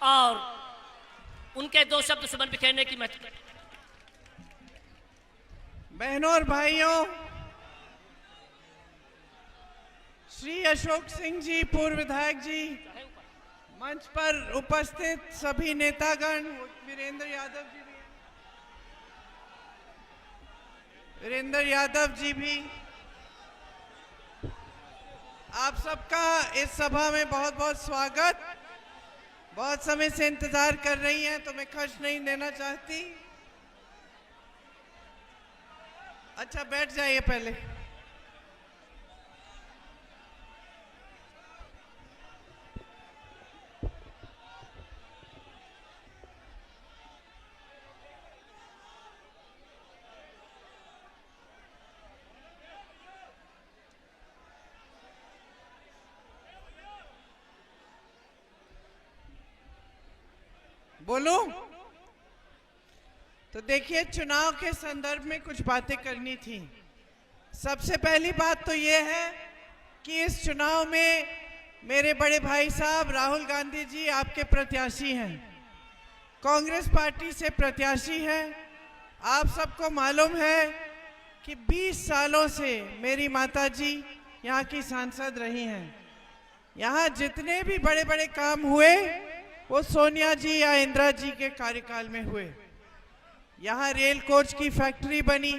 और उनके दो शब्द सुमन बिखेरने की मत। बहनों और भाइयों, श्री अशोक सिंह जी, पूर्व विधायक जी, मंच पर उपस्थित सभी नेतागण, वीरेंद्र यादव जी भी, वीरेंद्र यादव जी भी, आप सबका इस सभा में बहुत बहुत स्वागत। बहुत समय से इंतजार कर रही हैं तो मैं कष्ट नहीं देना चाहती। अच्छा, बैठ जाइए पहले। बोलूं? तो देखिए, चुनाव के संदर्भ में कुछ बातें करनी थी। सबसे पहली बात तो ये है कि इस चुनाव में मेरे बड़े भाई साहब राहुल गांधी जी आपके प्रत्याशी हैं, कांग्रेस पार्टी से प्रत्याशी हैं। आप सबको मालूम है कि 20 सालों से मेरी माताजी यहाँ की सांसद रही हैं। यहाँ जितने भी बड़े बड़े काम हुए वो सोनिया जी या इंदिरा जी के कार्यकाल में हुए। यहाँ रेल कोच की फैक्ट्री बनी,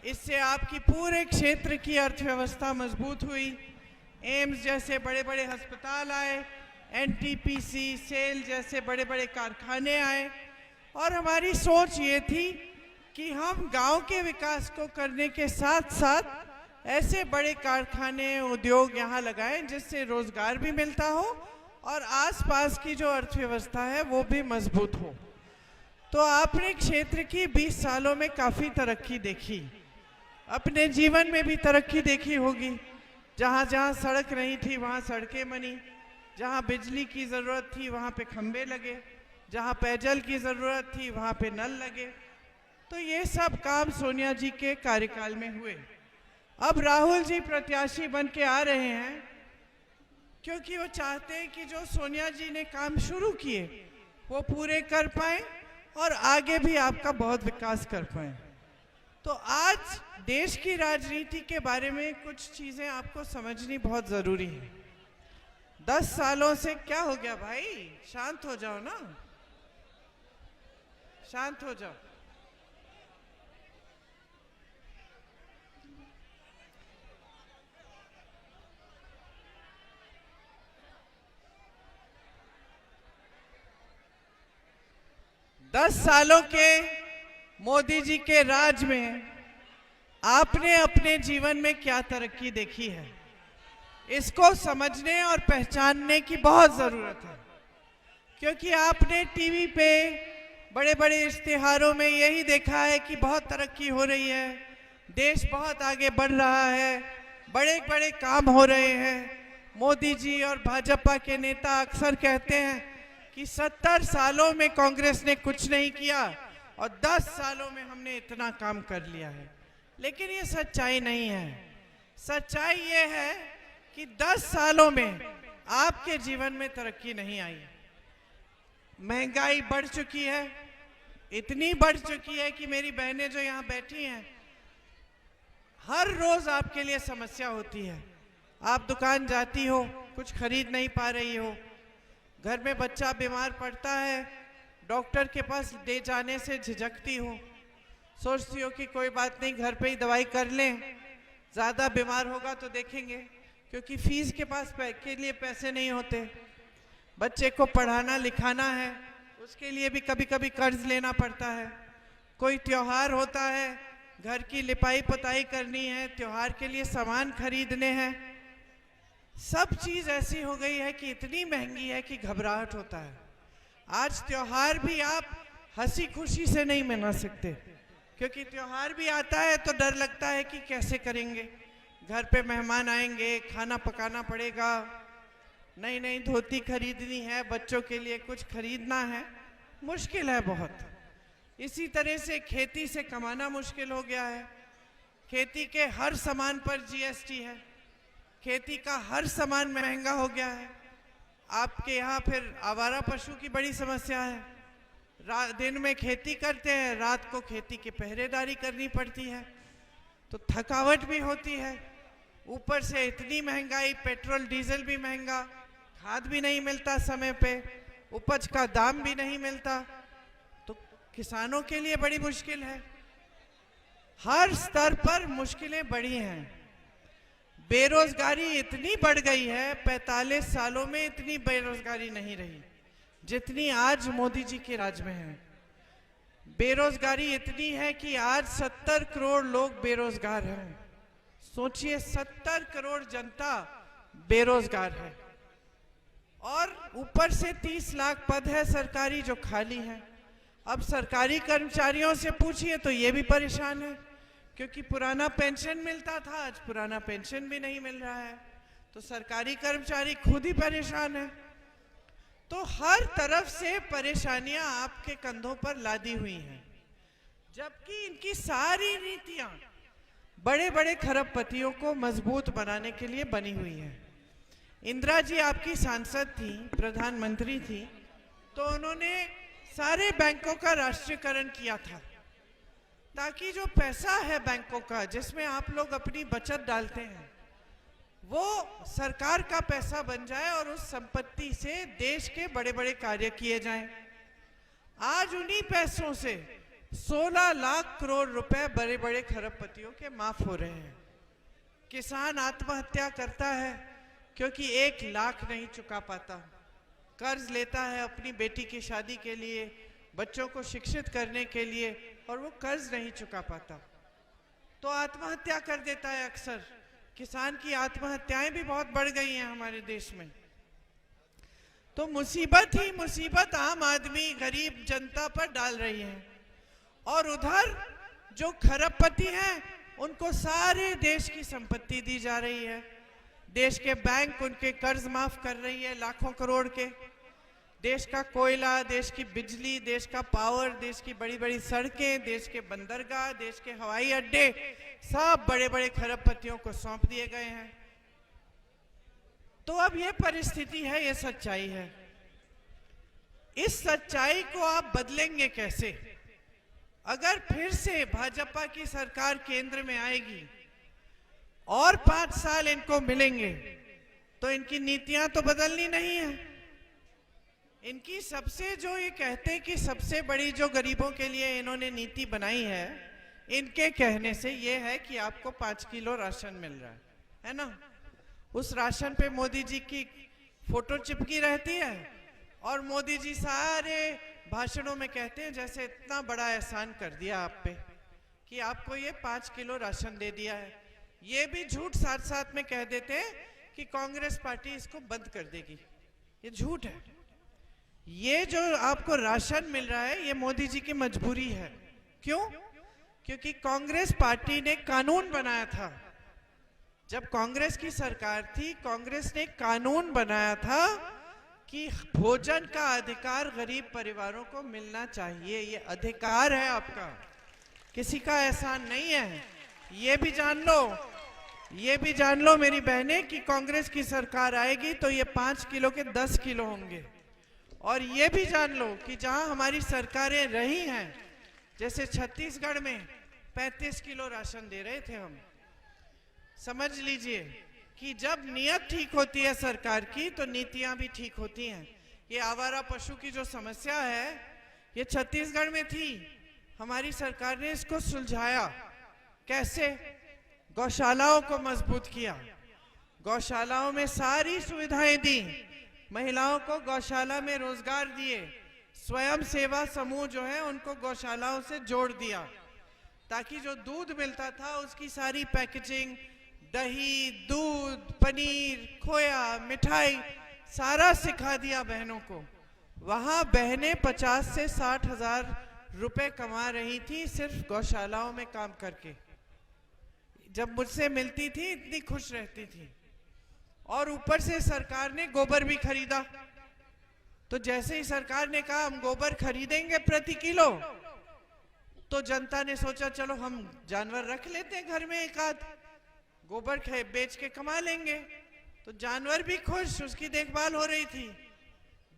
इससे आपकी पूरे क्षेत्र की अर्थव्यवस्था मजबूत हुई। एम्स जैसे बड़े बड़े अस्पताल आए, एनटीपीसी, सेल जैसे बड़े बड़े कारखाने आए। और हमारी सोच ये थी कि हम गांव के विकास को करने के साथ साथ ऐसे बड़े कारखाने, उद्योग यहाँ लगाएं जिससे रोजगार भी मिलता हो और आसपास की जो अर्थव्यवस्था है वो भी मजबूत हो। तो आपने क्षेत्र की 20 सालों में काफ़ी तरक्की देखी, अपने जीवन में भी तरक्की देखी होगी। जहाँ जहाँ सड़क नहीं थी वहाँ सड़कें बनी, जहाँ बिजली की ज़रूरत थी वहाँ पे खंबे लगे, जहाँ पेयजल की ज़रूरत थी वहाँ पे नल लगे। तो ये सब काम सोनिया जी के कार्यकाल में हुए। अब राहुल जी प्रत्याशी बन के आ रहे हैं क्योंकि वो चाहते हैं कि जो सोनिया जी ने काम शुरू किए वो पूरे कर पाए और आगे भी आपका बहुत विकास कर पाए। तो आज देश की राजनीति के बारे में कुछ चीज़ें आपको समझनी बहुत ज़रूरी है। 10 सालों से क्या हो गया भाई? शांत हो जाओ ना, शांत हो जाओ। दस सालों के मोदी जी के राज में आपने अपने जीवन में क्या तरक्की देखी है, इसको समझने और पहचानने की बहुत ज़रूरत है। क्योंकि आपने टीवी पे बड़े बड़े इश्तिहारों में यही देखा है कि बहुत तरक्की हो रही है, देश बहुत आगे बढ़ रहा है, बड़े बड़े काम हो रहे हैं। मोदी जी और भाजपा के नेता अक्सर कहते हैं कि 70 सालों में कांग्रेस ने कुछ नहीं किया और 10 सालों में हमने इतना काम कर लिया है। लेकिन ये सच्चाई नहीं है। सच्चाई ये है कि 10 सालों में आपके जीवन में तरक्की नहीं आई। महंगाई बढ़ चुकी है, इतनी बढ़ चुकी है कि मेरी बहनें जो यहाँ बैठी हैं, हर रोज आपके लिए समस्या होती है। आप दुकान जाती हो, कुछ खरीद नहीं पा रही हो, घर में बच्चा बीमार पड़ता है, डॉक्टर के पास ले जाने से झिझकती हो, सोचती हो कि कोई बात नहीं, घर पे ही दवाई कर लें, ज़्यादा बीमार होगा तो देखेंगे, क्योंकि फीस के लिए पैसे नहीं होते। बच्चे को पढ़ाना लिखाना है, उसके लिए भी कभी कभी कर्ज लेना पड़ता है। कोई त्योहार होता है, घर की लिपाई पुताई करनी है, त्योहार के लिए सामान खरीदने हैं। सब चीज़ ऐसी हो गई है कि इतनी महंगी है कि घबराहट होता है। आज त्योहार भी आप हंसी खुशी से नहीं मना सकते, क्योंकि त्योहार भी आता है तो डर लगता है कि कैसे करेंगे, घर पे मेहमान आएंगे, खाना पकाना पड़ेगा, नई नई धोती खरीदनी है, बच्चों के लिए कुछ खरीदना है, मुश्किल है बहुत। इसी तरह से खेती से कमाना मुश्किल हो गया है। खेती के हर सामान पर जीएसटी है, खेती का हर सामान महंगा हो गया है। आपके यहाँ फिर आवारा पशु की बड़ी समस्या है। दिन में खेती करते हैं, रात को खेती की पहरेदारी करनी पड़ती है, तो थकावट भी होती है। ऊपर से इतनी महंगाई, पेट्रोल डीजल भी महंगा, खाद भी नहीं मिलता समय पे, उपज का दाम भी नहीं मिलता, तो किसानों के लिए बड़ी मुश्किल है। हर स्तर पर मुश्किलें बढ़ी हैं। बेरोजगारी इतनी बढ़ गई है, 45 सालों में इतनी बेरोजगारी नहीं रही जितनी आज मोदी जी के राज में है। बेरोजगारी इतनी है कि आज 70 करोड़ लोग बेरोजगार हैं। सोचिए, 70 करोड़ जनता बेरोजगार है, और ऊपर से 30 लाख पद है सरकारी जो खाली है। अब सरकारी कर्मचारियों से पूछिए तो ये भी परेशान है, क्योंकि पुराना पेंशन मिलता था, आज पुराना पेंशन भी नहीं मिल रहा है, तो सरकारी कर्मचारी खुद ही परेशान है। तो हर तरफ से परेशानियां आपके कंधों पर लादी हुई हैं, जबकि इनकी सारी नीतियां बड़े बड़े खरबपतियों को मजबूत बनाने के लिए बनी हुई हैं। इंदिरा जी आपकी सांसद थी, प्रधानमंत्री थी, तो उन्होंने सारे बैंकों का राष्ट्रीयकरण किया था, ताकि जो पैसा है बैंकों का, जिसमें आप लोग अपनी बचत डालते हैं, वो सरकार का पैसा बन जाए और उस संपत्ति से देश के बड़े बड़े कार्य किए जाएं। आज उन्हीं पैसों से 16 लाख करोड़ रुपए बड़े बड़े खरबपतियों के माफ हो रहे हैं। किसान आत्महत्या करता है क्योंकि 1 लाख नहीं चुका पाता, कर्ज लेता है अपनी बेटी की शादी के लिए, बच्चों को शिक्षित करने के लिए, और वो कर्ज नहीं चुका पाता तो आत्महत्या कर देता है। अक्सर किसान की आत्महत्याएं भी बहुत बढ़ गई हैं हमारे देश में। तो मुसीबत ही मुसीबत आम आदमी, गरीब जनता पर डाल रही है, और उधर जो खरबपति हैं उनको सारे देश की संपत्ति दी जा रही है। देश के बैंक उनके कर्ज माफ कर रही है, लाखों करोड़ के। देश का कोयला, देश की बिजली, देश का पावर, देश की बड़ी बड़ी सड़कें, देश के बंदरगाह, देश के हवाई अड्डे, सब बड़े बड़े खरबपतियों को सौंप दिए गए हैं। तो अब ये परिस्थिति है, ये सच्चाई है। इस सच्चाई को आप बदलेंगे कैसे? अगर फिर से भाजपा की सरकार केंद्र में आएगी और 5 साल इनको मिलेंगे, तो इनकी नीतियां तो बदलनी नहीं है। इनकी सबसे, जो ये कहते हैं कि सबसे बड़ी जो गरीबों के लिए इन्होंने नीति बनाई है, इनके कहने से ये है कि आपको 5 किलो राशन मिल रहा है ना? उस राशन पे मोदी जी की फोटो चिपकी रहती है, और मोदी जी सारे भाषणों में कहते हैं जैसे इतना बड़ा एहसान कर दिया आप पे कि आपको ये 5 किलो राशन दे दिया है। ये भी झूठ साथ साथ में कह देते हैं कि कांग्रेस पार्टी इसको बंद कर देगी। ये झूठ है। ये जो आपको राशन मिल रहा है, ये मोदी जी की मजबूरी है। क्यों? क्योंकि कांग्रेस पार्टी ने कानून बनाया था। जब कांग्रेस की सरकार थी, कांग्रेस ने कानून बनाया था कि भोजन का अधिकार गरीब परिवारों को मिलना चाहिए। ये अधिकार है आपका, किसी का एहसान नहीं है। ये भी जान लो, ये भी जान लो मेरी बहनें, कि कांग्रेस की सरकार आएगी तो ये 5 किलो के 10 किलो होंगे। और ये भी जान लो कि जहां हमारी सरकारें रही हैं, जैसे छत्तीसगढ़ में 35 किलो राशन दे रहे थे हम। समझ लीजिए कि जब नियत ठीक होती है सरकार की, तो नीतियां भी ठीक होती हैं। ये आवारा पशु की जो समस्या है, ये छत्तीसगढ़ में थी, हमारी सरकार ने इसको सुलझाया। कैसे? गौशालाओं को मजबूत किया, गौशालाओं में सारी सुविधाएं दी, महिलाओं को गौशाला में रोजगार दिए, स्वयं सेवा समूह जो है उनको गौशालाओं से जोड़ दिया, ताकि जो दूध मिलता था उसकी सारी पैकेजिंग, दही, दूध, पनीर, खोया, मिठाई, सारा सिखा दिया बहनों को। वहां बहनें 50 से 60 हजार रुपए कमा रही थी सिर्फ गौशालाओं में काम करके। जब मुझसे मिलती थी इतनी खुश रहती थी। और ऊपर से सरकार ने गोबर भी खरीदा। तो जैसे ही सरकार ने कहा हम गोबर खरीदेंगे प्रति किलो, तो जनता ने सोचा चलो हम जानवर रख लेते हैं घर में, एक आध गोबर बेच के कमा लेंगे। तो जानवर भी खुश, उसकी देखभाल हो रही थी।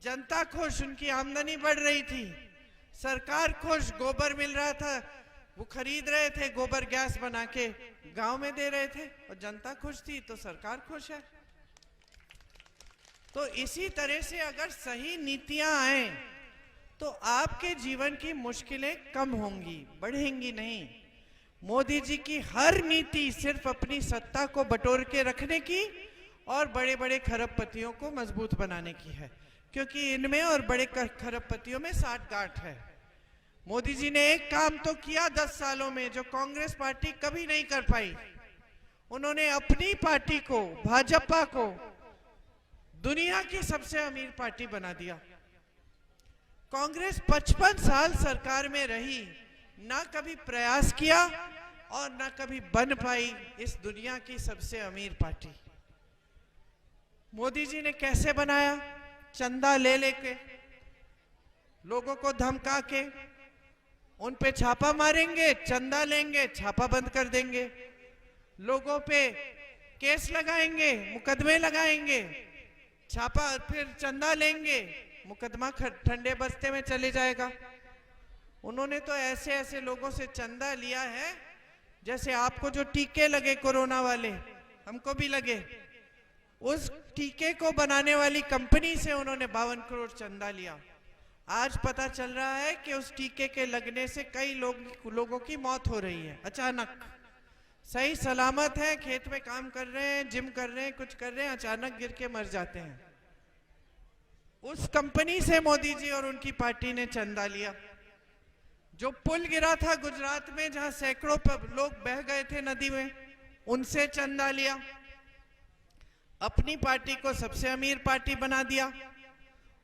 जनता खुश, उनकी आमदनी बढ़ रही थी, सरकार खुश, गोबर मिल रहा था, वो खरीद रहे थे, गोबर गैस बना के गांव में दे रहे थे, और जनता खुश थी तो सरकार खुश है। तो इसी तरह से अगर सही नीतियां आए तो आपके जीवन की मुश्किलें कम होंगी, बढ़ेंगी नहीं। मोदी जी की हर नीति सिर्फ अपनी सत्ता को बटोर के रखने की और बड़े बड़े खरबपतियों को मजबूत बनाने की है, क्योंकि इनमें और बड़े खरबपतियों में साठगांठ है। मोदी जी ने एक काम तो किया 10 सालों में जो कांग्रेस पार्टी कभी नहीं कर पाई। उन्होंने अपनी पार्टी को, भाजपा को, दुनिया की सबसे अमीर पार्टी बना दिया। कांग्रेस 55 साल सरकार में रही, ना कभी प्रयास किया और ना कभी बन पाई इस दुनिया की सबसे अमीर पार्टी। मोदी जी ने कैसे बनाया? चंदा ले लेके, लोगों को धमका के, उन पे छापा मारेंगे, चंदा लेंगे, छापा बंद कर देंगे, लोगों पे केस लगाएंगे, मुकदमे लगाएंगे, छापा, फिर चंदा लेंगे, मुकदमा ठंडे बस्ते में चले जाएगा। उन्होंने तो ऐसे ऐसे लोगों से चंदा लिया है जैसे आपको जो टीके लगे कोरोना वाले, हमको भी लगे, उस टीके को बनाने वाली कंपनी से उन्होंने 52 करोड़ चंदा लिया। आज पता चल रहा है कि उस टीके के लगने से कई लोगों की मौत हो रही है अचानक। सही सलामत है, खेत में काम कर रहे हैं, जिम कर रहे हैं, कुछ कर रहे हैं, अचानक गिर के मर जाते हैं। उस कंपनी से मोदी जी और उनकी पार्टी ने चंदा लिया। जो पुल गिरा था गुजरात में, जहां सैकड़ों लोग बह गए थे नदी में, उनसे चंदा लिया। अपनी पार्टी को सबसे अमीर पार्टी बना दिया।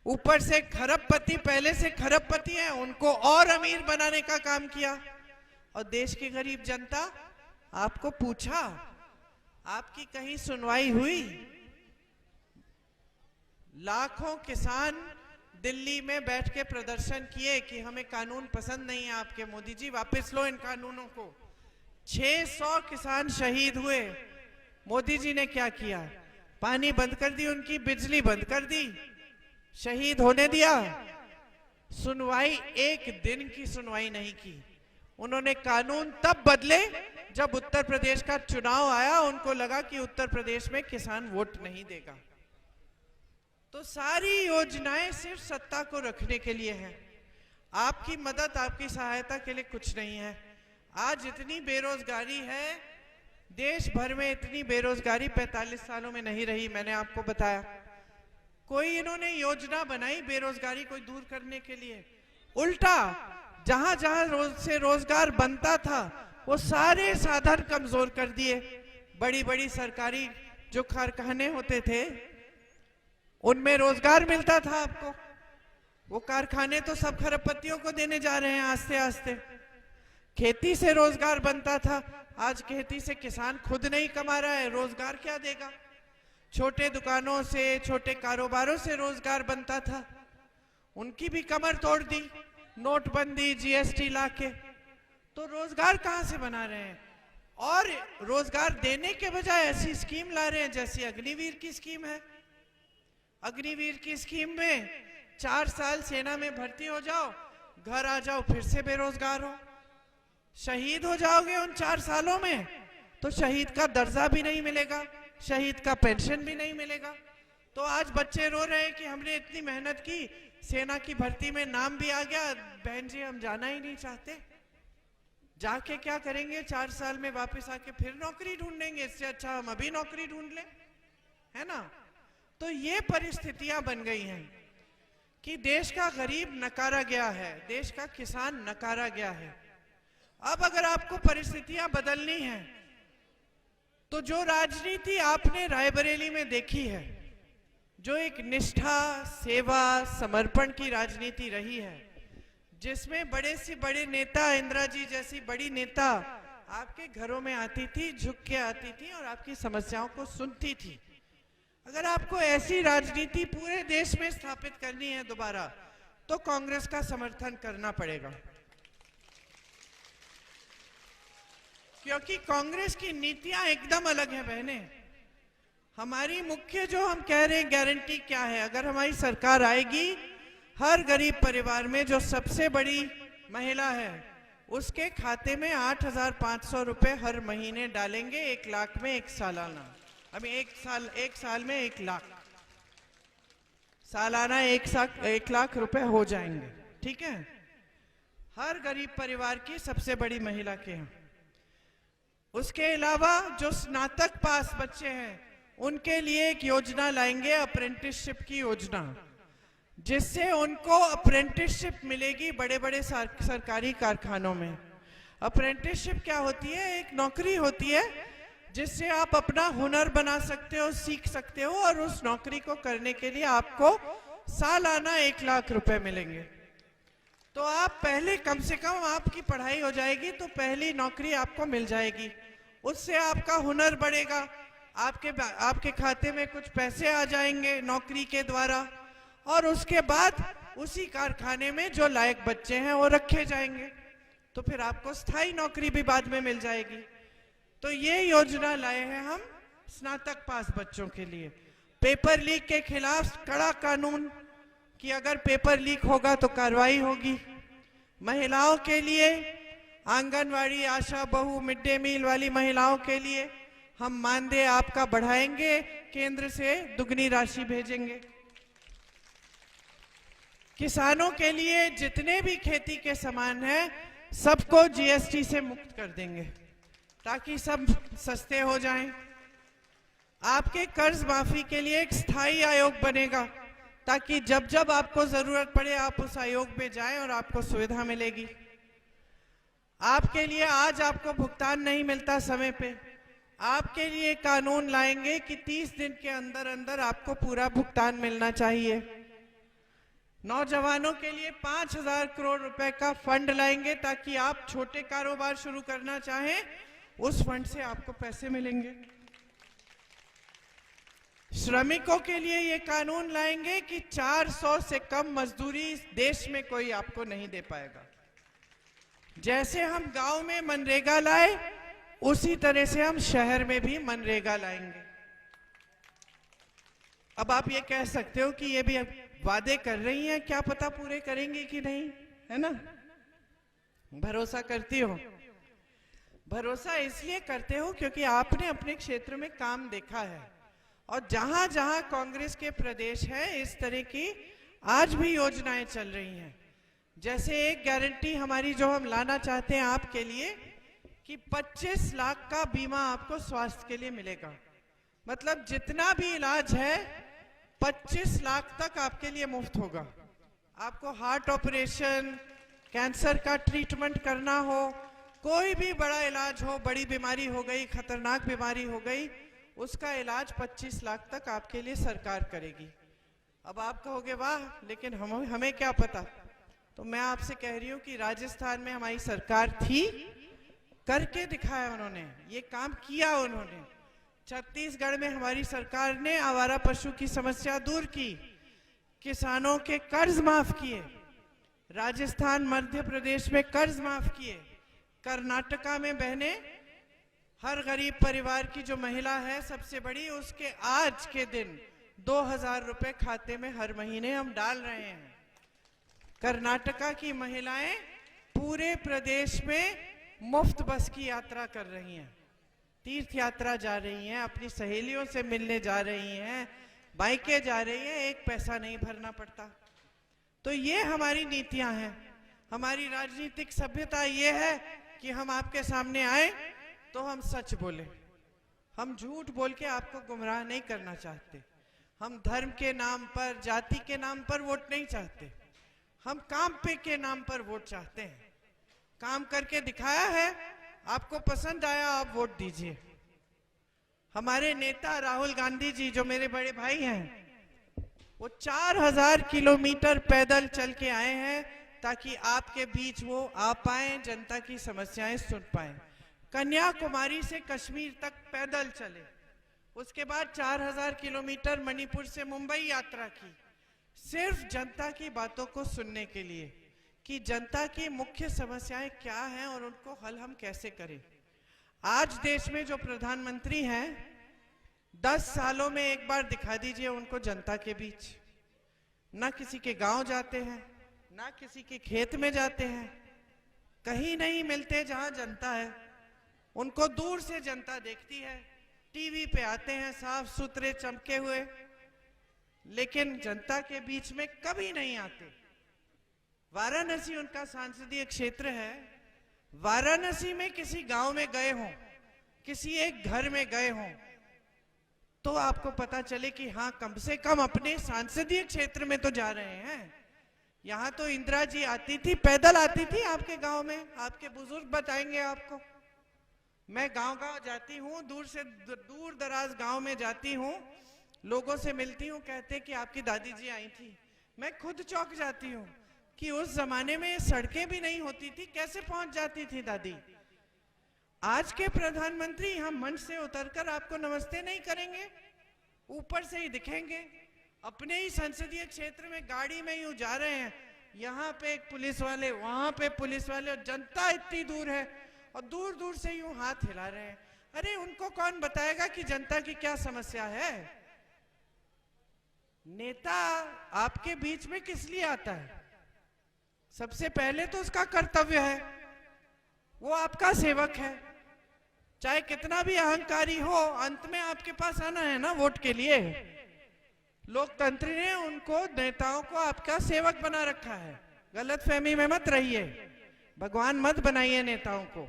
ऊपर से खरबपति, पहले से खरबपति हैं, उनको और अमीर बनाने का काम किया। और देश की गरीब जनता, आपको पूछा, आपकी कहीं सुनवाई हुई? लाखों किसान दिल्ली में बैठ के प्रदर्शन किए कि हमें कानून पसंद नहीं है आपके, मोदी जी वापस लो इन कानूनों को। 600 किसान शहीद हुए। मोदी जी ने क्या किया? पानी बंद कर दी, उनकी बिजली बंद कर दी, शहीद होने दिया। सुनवाई, एक दिन की सुनवाई नहीं की। उन्होंने कानून तब बदले जब उत्तर प्रदेश का चुनाव आया, उनको लगा कि उत्तर प्रदेश में किसान वोट नहीं देगा। तो सारी योजनाएं सिर्फ सत्ता को रखने के लिए हैं, आपकी मदद, आपकी सहायता के लिए कुछ नहीं है। आज इतनी बेरोजगारी है देश भर में, इतनी बेरोजगारी 45 सालों में नहीं रही, मैंने आपको बताया। कोई इन्होंने योजना बनाई बेरोजगारी को दूर करने के लिए? उल्टा, जहां जहां से रोजगार बनता था वो सारे साधन कमजोर कर दिए। बड़ी बड़ी सरकारी जो कारखाने होते थे उनमें रोजगार मिलता था आपको, वो कारखाने तो सब खरबपतियों को देने जा रहे हैं आस्ते आस्ते। खेती से रोजगार बनता था, आज खेती से किसान खुद नहीं कमा रहा है, रोजगार क्या देगा? छोटे दुकानों से, छोटे कारोबारों से रोजगार बनता था, उनकी भी कमर तोड़ दी नोटबंदी, जीएसटी लाके। तो रोजगार कहां से बना रहे हैं? और रोजगार देने के बजाय ऐसी स्कीम ला रहे हैं जैसी अग्निवीर की स्कीम है। अग्निवीर की स्कीम में 4 साल सेना में भर्ती हो जाओ, घर आ जाओ, फिर से बेरोजगार हो। शहीद हो जाओगे उन 4 सालों में तो शहीद का दर्जा भी नहीं मिलेगा, शहीद का पेंशन भी नहीं मिलेगा। तो आज बच्चे रो रहे हैं कि हमने इतनी मेहनत की, सेना की भर्ती में नाम भी आ गया, बहन जी हम जाना ही नहीं चाहते। जाके क्या करेंगे? 4 साल में वापस आके फिर नौकरी ढूंढेंगे, इससे अच्छा हम अभी नौकरी ढूंढ लें, है ना? तो ये परिस्थितियां बन गई हैं कि देश का गरीब नकारा गया है, देश का किसान नकारा गया है। अब अगर आपको परिस्थितियां बदलनी है तो जो राजनीति आपने रायबरेली में देखी है, जो एक निष्ठा, सेवा, समर्पण की राजनीति रही है, जिसमें बड़े से बड़े नेता, इंदिरा जी जैसी बड़ी नेता आपके घरों में आती थी, झुक के आती थी और आपकी समस्याओं को सुनती थी, अगर आपको ऐसी राजनीति पूरे देश में स्थापित करनी है दोबारा, तो कांग्रेस का समर्थन करना पड़ेगा। क्योंकि कांग्रेस की नीतियां एकदम अलग है बहने। हमारी मुख्य जो हम कह रहे हैं गारंटी क्या है, अगर हमारी सरकार आएगी, हर गरीब परिवार में जो सबसे बड़ी महिला है उसके खाते में 8,500 रुपए हर महीने डालेंगे, 1 लाख में एक सालाना। अभी एक साल में 1 लाख, सालाना 1 लाख रुपए हो जाएंगे। ठीक है, हर गरीब परिवार की सबसे बड़ी महिला के यहाँ। उसके अलावा जो स्नातक पास बच्चे हैं उनके लिए एक योजना लाएंगे, अप्रेंटिसशिप की योजना, जिससे उनको अप्रेंटिसशिप मिलेगी बड़े बड़े सरकारी कारखानों में। अप्रेंटिसशिप क्या होती है? एक नौकरी होती है जिससे आप अपना हुनर बना सकते हो, सीख सकते हो, और उस नौकरी को करने के लिए आपको सालाना 1 लाख रुपए मिलेंगे। तो आप पहले कम से कम आपकी पढ़ाई हो जाएगी तो पहली नौकरी आपको मिल जाएगी, उससे आपका हुनर बढ़ेगा, आपके खाते में कुछ पैसे आ जाएंगे नौकरी के द्वारा, और उसके बाद उसी कारखाने में जो लायक बच्चे हैं वो रखे जाएंगे, तो फिर आपको स्थायी नौकरी भी बाद में मिल जाएगी। तो ये योजना लाए हैं हम स्नातक पास बच्चों के लिए। पेपर लीक के खिलाफ कड़ा कानून कि अगर पेपर लीक होगा तो कार्रवाई होगी। महिलाओं के लिए आंगनवाड़ी, आशा बहू, मिड डे मील वाली महिलाओं के लिए हम मानदेय आपका बढ़ाएंगे, केंद्र से दुगनी राशि भेजेंगे। किसानों के लिए जितने भी खेती के सामान हैं सबको जीएसटी से मुक्त कर देंगे ताकि सब सस्ते हो जाएं। आपके कर्ज माफी के लिए एक स्थायी आयोग बनेगा ताकि जब जब आपको जरूरत पड़े आप उस आयोग में जाएं और आपको सुविधा मिलेगी। आपके लिए आज आपको भुगतान नहीं मिलता समय पे, आपके लिए कानून लाएंगे कि 30 दिन के अंदर अंदर आपको पूरा भुगतान मिलना चाहिए। नौजवानों के लिए 5,000 करोड़ रुपए का फंड लाएंगे ताकि आप छोटे कारोबार शुरू करना चाहें, उस फंड से आपको पैसे मिलेंगे। श्रमिकों के लिए ये कानून लाएंगे कि 400 से कम मजदूरी इस देश में कोई आपको नहीं दे पाएगा। जैसे हम गांव में मनरेगा लाए उसी तरह से हम शहर में भी मनरेगा लाएंगे। अब आप ये कह सकते हो कि ये भी वादे कर रही हैं, क्या पता पूरे करेंगे कि नहीं, है ना? भरोसा करती हो? भरोसा इसलिए करते हो क्योंकि आपने अपने क्षेत्र में काम देखा है, और जहां जहां कांग्रेस के प्रदेश है इस तरह की आज भी योजनाएं चल रही हैं। जैसे एक गारंटी हमारी जो हम लाना चाहते हैं आपके लिए कि 25 लाख का बीमा आपको स्वास्थ्य के लिए मिलेगा। मतलब जितना भी इलाज है 25 लाख तक आपके लिए मुफ्त होगा। आपको हार्ट ऑपरेशन, कैंसर का ट्रीटमेंट करना हो, कोई भी बड़ा इलाज हो, बड़ी बीमारी हो गई, खतरनाक बीमारी हो गई, उसका इलाज 25 लाख तक आपके लिए सरकार करेगी। अब आप कहोगे वाह, लेकिन हमें क्या पता? तो मैं आपसे कह रही हूं कि राजस्थान में हमारी सरकार थी, करके दिखाया उन्होंने, ये काम किया उन्होंने। छत्तीसगढ़ में हमारी सरकार ने आवारा पशु की समस्या दूर की, किसानों के कर्ज माफ किए, राजस्थान मध्य प्रदेश में कर्ज माफ किए, कर्नाटका में बहने हर गरीब परिवार की जो महिला है सबसे बड़ी, उसके आज के दिन 2,000 रुपए खाते में हर महीने हम डाल रहे हैं। कर्नाटका की महिलाएं पूरे प्रदेश में मुफ्त बस की यात्रा कर रही हैं, तीर्थ यात्रा जा रही हैं, अपनी सहेलियों से मिलने जा रही हैं, बाइकें जा रही हैं, एक पैसा नहीं भरना पड़ता। तो ये हमारी नीतियां हैं। हमारी राजनीतिक सभ्यता ये है कि हम आपके सामने आए तो हम सच बोले, हम झूठ बोल के आपको गुमराह नहीं करना चाहते। हम धर्म के नाम पर, जाति के नाम पर वोट नहीं चाहते, हम काम पे के नाम पर वोट चाहते हैं। काम करके दिखाया है, आपको पसंद आया, आप वोट दीजिए। हमारे नेता राहुल गांधी जी जो मेरे बड़े भाई हैं, वो 4000 किलोमीटर पैदल चल के आए हैं ताकि आपके बीच वो आ पाए, जनता की समस्याएं सुन पाए। कन्याकुमारी से कश्मीर तक पैदल चले, उसके बाद 4000 किलोमीटर मणिपुर से मुंबई यात्रा की, सिर्फ जनता की बातों को सुनने के लिए कि जनता की मुख्य समस्याएं क्या हैं और उनको हल हम कैसे करें। आज देश में जो प्रधानमंत्री हैं 10 सालों में एक बार दिखा दीजिए उनको जनता के बीच। ना किसी के गांव जाते हैं, ना किसी के खेत में जाते हैं, कहीं नहीं मिलते जहां जनता है। उनको दूर से जनता देखती है, टीवी पे आते हैं साफ सुथरे चमके हुए, लेकिन जनता के बीच में कभी नहीं आते। वाराणसी उनका संसदीय क्षेत्र है। वाराणसी में किसी गांव में गए हों, किसी एक घर में गए हों, तो आपको पता चले कि हाँ, कम से कम अपने संसदीय क्षेत्र में तो जा रहे हैं। यहाँ तो इंदिरा जी आती थी, पैदल आती थी आपके गांव में, आपके बुजुर्ग बताएंगे आपको। मैं गांव-गांव जाती हूँ, दूर से दूर दराज गांव में जाती हूँ, लोगों से मिलती हूँ, कहते कि आपकी दादी जी आई थी। मैं खुद चौंक जाती हूँ कि उस जमाने में सड़कें भी नहीं होती थी, कैसे पहुंच जाती थी दादी। आज के प्रधानमंत्री यहाँ मंच से उतरकर आपको नमस्ते नहीं करेंगे, ऊपर से ही दिखेंगे। अपने ही संसदीय क्षेत्र में गाड़ी में यूं जा रहे हैं, यहाँ पे एक पुलिस वाले, वहां पे पुलिस वाले, और जनता इतनी दूर है और दूर दूर से यूं हाथ हिला रहे हैं। अरे उनको कौन बताएगा कि जनता की क्या समस्या है? नेता आपके बीच में किस लिए आता है? सबसे पहले तो उसका कर्तव्य है, वो आपका सेवक है। चाहे कितना भी अहंकारी हो, अंत में आपके पास आना है ना वोट के लिए। लोकतंत्र ने उनको, नेताओं को आपका सेवक बना रखा है। गलतफहमी में मत रहिए, भगवान मत बनाइए नेताओं को।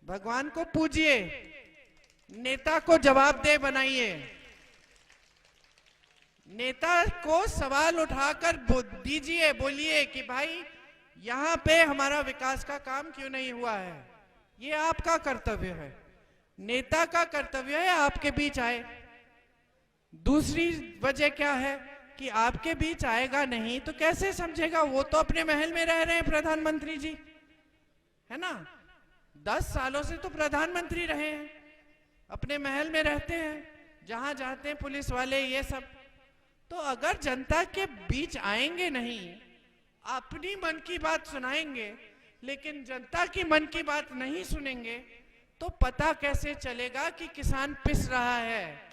भगवान को पूजिए, नेता को जवाबदेह बनाइए। नेता को सवाल उठाकर दीजिए, बोलिए कि भाई यहाँ पे हमारा विकास का काम क्यों नहीं हुआ है। ये आपका कर्तव्य है, नेता का कर्तव्य है आपके बीच आए। दूसरी वजह क्या है कि आपके बीच आएगा नहीं तो कैसे समझेगा? वो तो अपने महल में रह रहे हैं प्रधानमंत्री जी, है ना। 10 सालों से तो प्रधानमंत्री रहे हैं, अपने महल में रहते हैं, जहां जाते हैं पुलिस वाले ये सब। तो अगर जनता के बीच आएंगे नहीं, अपनी मन की बात सुनाएंगे, लेकिन जनता की मन की बात नहीं सुनेंगे, तो पता कैसे चलेगा कि किसान पिस रहा है,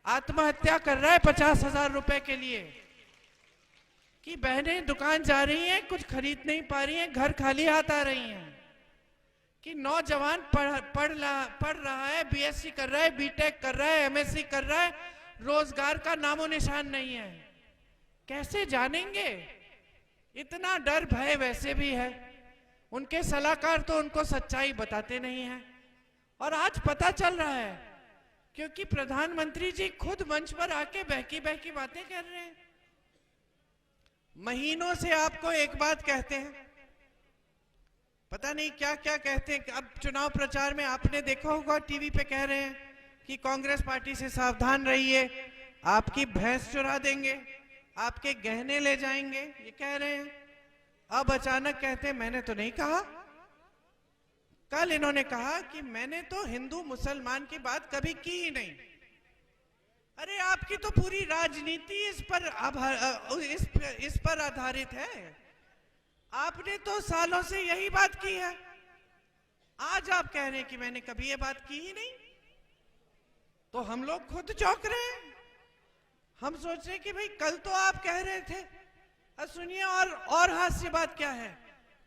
आत्महत्या कर रहा है 50,000 रुपए के लिए, कि बहनें दुकान जा रही हैं, कुछ खरीद नहीं पा रही हैं, घर खाली हाथ आ रही हैं, कि नौजवान पढ़ रहा है, बीएससी कर रहा है, बीटेक कर रहा है, एमएससी कर रहा है, रोजगार का नामो निशान नहीं है। कैसे जानेंगे? इतना डर भय वैसे भी है। उनके सलाहकार तो उनको सच्चाई बताते नहीं हैं, और आज पता चल रहा है क्योंकि प्रधानमंत्री जी खुद मंच पर आके बहकी बहकी बातें कर रहे हैं। महीनों से आपको एक बात कहते हैं, पता नहीं क्या क्या कहते हैं। अब चुनाव प्रचार में आपने देखा होगा, टीवी पे कह रहे हैं कि कांग्रेस पार्टी से सावधान रहिए, आपकी भैंस चुरा देंगे, आपके गहने ले जाएंगे, ये कह रहे हैं। अब अचानक कहते हैं मैंने तो नहीं कहा। कल इन्होंने कहा कि मैंने तो हिंदू मुसलमान की बात कभी की ही नहीं। अरे आपकी तो पूरी राजनीति इस पर आधारित है। आपने तो सालों से यही बात की है, आज आप कह रहे हैं कि मैंने कभी ये बात की ही नहीं। तो हम लोग खुद चौंक रहे हैं। हम सोच रहे हैं कि भाई कल तो आप कह रहे थे। सुनिए, और हास्य बात क्या है,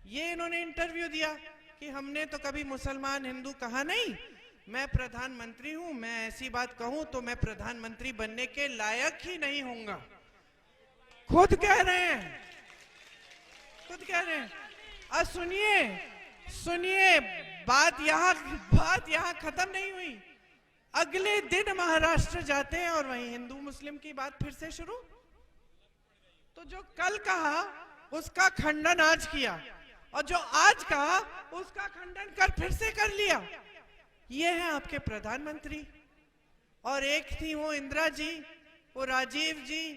ये इन्होंने इंटरव्यू दिया कि हमने तो कभी मुसलमान हिंदू कहा नहीं, मैं प्रधानमंत्री हूं, मैं ऐसी बात कहूं तो मैं प्रधानमंत्री बनने के लायक ही नहीं होऊंगा। खुद कह रहे हैं, खुद कह रहे हैं। सुनिए, बात यहां खत्म नहीं हुई। अगले दिन महाराष्ट्र जाते हैं और वहीं हिंदू मुस्लिम की बात फिर से शुरू। तो जो कल कहा उसका खंडन आज किया, और जो आज कहा उसका खंडन फिर से कर लिया। ये है आपके प्रधानमंत्री। और एक थी वो इंदिरा जी, वो राजीव जी,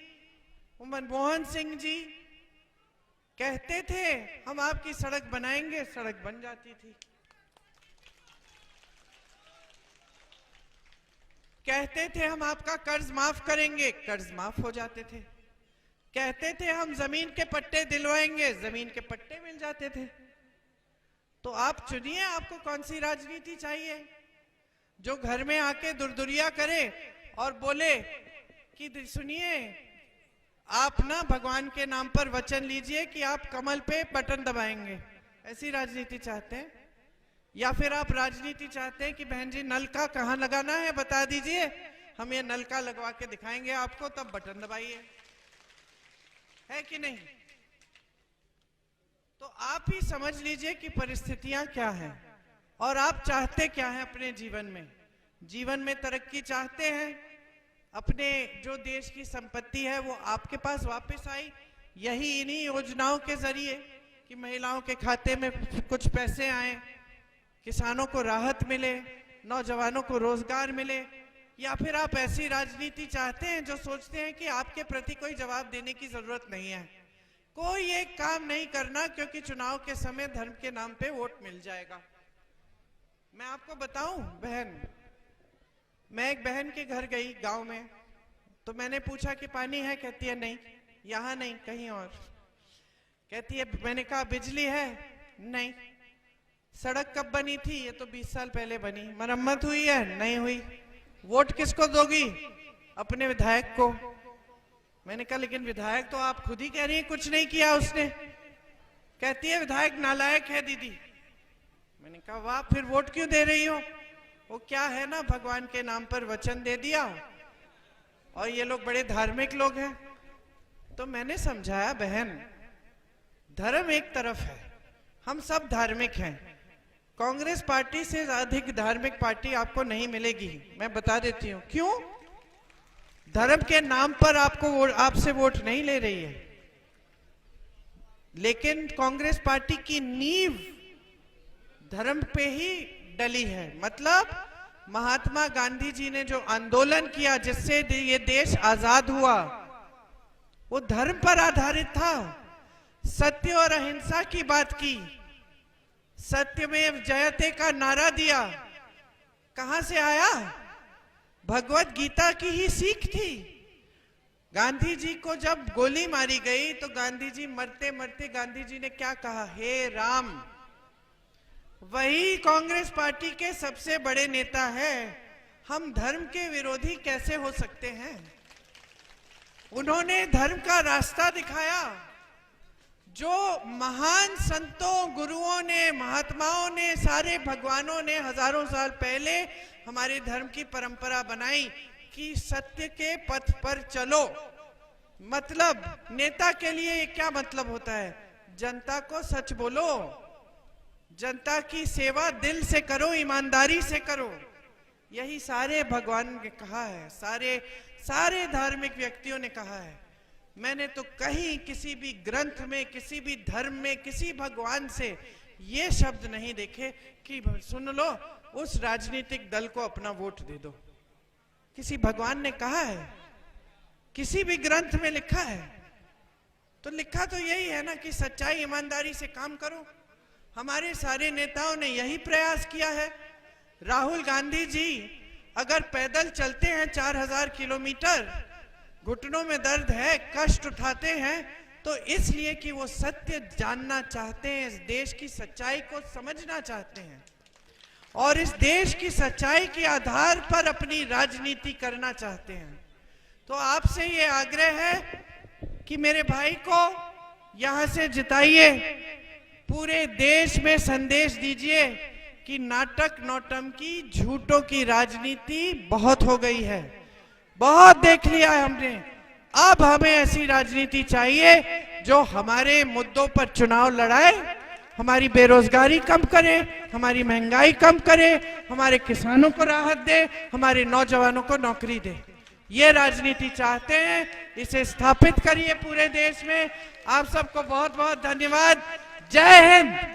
वो मनमोहन सिंह जी, कहते थे हम आपकी सड़क बनाएंगे, सड़क बन जाती थी। कहते थे हम आपका कर्ज माफ करेंगे, कर्ज माफ हो जाते थे। कहते थे हम जमीन के पट्टे दिलवाएंगे, जमीन के पट्टे मिल जाते थे। तो आप चुनिए आपको कौन सी राजनीति चाहिए। जो घर में आके दुरदुरिया करे और बोले कि सुनिए, आप ना भगवान के नाम पर वचन लीजिए कि आप कमल पे बटन दबाएंगे, ऐसी राजनीति चाहते हैं? या फिर आप राजनीति चाहते हैं कि बहन जी नलका कहाँ लगाना है बता दीजिए, हम ये नलका लगवा के दिखाएंगे आपको, तब बटन दबाइए, है कि नहीं? तो आप ही समझ लीजिए कि परिस्थितियां क्या हैं और आप चाहते क्या हैं अपने जीवन में। जीवन में तरक्की चाहते हैं, अपने जो देश की संपत्ति है वो आपके पास वापस आई, यही इन्हीं योजनाओं के जरिए कि महिलाओं के खाते में कुछ पैसे आए, किसानों को राहत मिले, नौजवानों को रोजगार मिले? या फिर आप ऐसी राजनीति चाहते हैं जो सोचते हैं कि आपके प्रति कोई जवाब देने की जरूरत नहीं है, कोई एक काम नहीं करना क्योंकि चुनाव के समय धर्म के नाम पे वोट मिल जाएगा? मैं आपको बताऊं बहन, मैं एक बहन के घर गई गांव में, तो मैंने पूछा कि पानी है? कहती है नहीं, यहाँ नहीं, कहीं और। कहती है, मैंने कहा बिजली है? नहीं। सड़क कब बनी थी? ये तो 20 साल पहले बनी। मरम्मत हुई है? नहीं हुई। वोट किसको दोगी? अपने विधायक को। मैंने कहा लेकिन विधायक तो आप खुद ही कह रही हैं कुछ नहीं किया उसने। कहती है विधायक नालायक है दीदी। मैंने कहा वाह, फिर वोट क्यों दे रही हो? वो क्या है ना, भगवान के नाम पर वचन दे दिया और ये लोग बड़े धार्मिक लोग हैं। तो मैंने समझाया बहन, धर्म एक तरफ है, हम सब धार्मिक हैं, कांग्रेस पार्टी से अधिक धार्मिक पार्टी आपको नहीं मिलेगी। मैं बता देती हूं क्यों। धर्म के नाम पर आपसे वोट नहीं ले रही है, लेकिन कांग्रेस पार्टी की नींव धर्म पे ही डली है। मतलब महात्मा गांधी जी ने जो आंदोलन किया जिससे ये देश आजाद हुआ, वो धर्म पर आधारित था। सत्य और अहिंसा की बात की, सत्यमेव जयते का नारा दिया। कहां से आया? भगवत गीता की ही सीख थी। गांधी जी को जब गोली मारी गई तो गांधी जी मरते मरते गांधी जी ने क्या कहा? हे राम। वही कांग्रेस पार्टी के सबसे बड़े नेता हैं। हम धर्म के विरोधी कैसे हो सकते हैं? उन्होंने धर्म का रास्ता दिखाया। जो महान संतों, गुरुओं ने, महात्माओं ने, सारे भगवानों ने हजारों साल पहले हमारे धर्म की परंपरा बनाई कि सत्य के पथ पर चलो। मतलब नेता के लिए क्या मतलब होता है? जनता को सच बोलो, जनता की सेवा दिल से करो, ईमानदारी से करो। यही सारे भगवान ने कहा है, सारे धार्मिक व्यक्तियों ने कहा है। मैंने तो कहीं किसी भी ग्रंथ में, किसी भी धर्म में, किसी भगवान से ये शब्द नहीं देखे कि सुन लो उस राजनीतिक दल को अपना वोट दे दो। किसी भगवान ने कहा है? किसी भी ग्रंथ में लिखा है? तो लिखा तो यही है ना कि सच्चाई ईमानदारी से काम करो। हमारे सारे नेताओं ने यही प्रयास किया है। राहुल गांधी जी अगर पैदल चलते हैं 4000 किलोमीटर, घुटनों में दर्द है, कष्ट उठाते हैं, तो इसलिए कि वो सत्य जानना चाहते हैं, इस देश की सच्चाई को समझना चाहते हैं और इस देश की सच्चाई के आधार पर अपनी राजनीति करना चाहते हैं। तो आपसे ये आग्रह है कि मेरे भाई को यहां से जिताइए, पूरे देश में संदेश दीजिए कि नाटक, नौटंकी, झूठों की राजनीति बहुत हो गई है, बहुत देख लिया है हमने। अब हमें ऐसी राजनीति चाहिए जो हमारे मुद्दों पर चुनाव लड़ाए, हमारी बेरोजगारी कम करे, हमारी महंगाई कम करे, हमारे किसानों को राहत दे, हमारे नौजवानों को नौकरी दे। ये राजनीति चाहते हैं, इसे स्थापित करिए पूरे देश में। आप सबको बहुत बहुत धन्यवाद। जय हिंद।